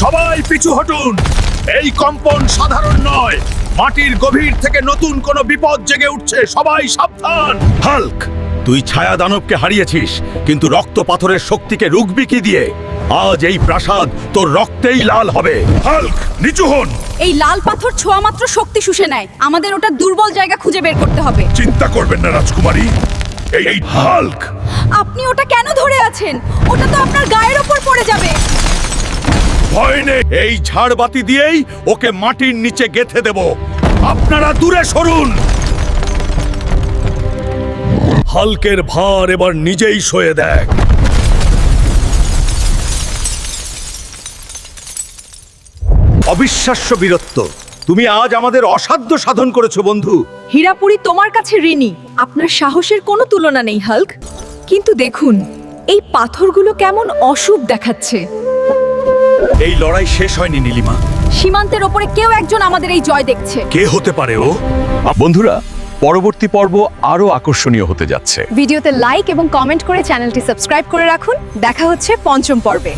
সবাই পিছু হটুন। এই কম্পন সাধারণ নয়, মাটির গভীর থেকে নতুন কোনো বিপদ জেগে উঠছে। সবাই সাবধান। হাল্ক, তুই ছায়া দানবকে হারিয়েছিস, কিন্তু রক্ত পাথরের শক্তিকে রুখবি কি দিয়ে? আজ এই প্রাসাদ তোর রক্তেই লাল হবে। হাল্ক, নিচু হন। এই লাল পাথর ছোঁয়া মাত্র শক্তি শুষে নেয়। আমাদের ওটা দুর্বল জায়গা খুঁজে বের করতে হবে। চিন্তা করবেন না রাজকুমারী। এই হাল্ক, আপনি ওটা কেন ধরে আছেন? ওটা তো আপনার গায়ের ওপর পড়ে যাবে। ভয় নেই, এই ঝাড়বাতি দিয়েই ওকে মাটির নিচে গেঁথে দেব। আপনারা দূরে সরুন। হাল্কের ভার এবার নিজেই সয়ে দেখ। অবিশ্বাস্য বীরত্ব, তুমি আজ আমাদের অসাধ্য সাধন করেছো বন্ধু। হীরাপুরি তোমার কাছে ঋণী। আপনার সাহসের কোনো তুলনা নেই হাল্ক। কিন্তু দেখুন, এই পাথরগুলো কেমন অশুভ দেখাচ্ছে। এই লড়াই শেষ হয়নি নীলিমা। সীমান্তের ওপরে কেউ একজন আমাদের এই জয় দেখছে। কে হতে পারে ও? বন্ধুরা, পরবর্তী পর্ব আরো আকর্ষণীয় হতে যাচ্ছে। ভিডিওতে লাইক এবং কমেন্ট করে চ্যানেলটি সাবস্ক্রাইব করে রাখুন। দেখা হচ্ছে পঞ্চম পর্বে।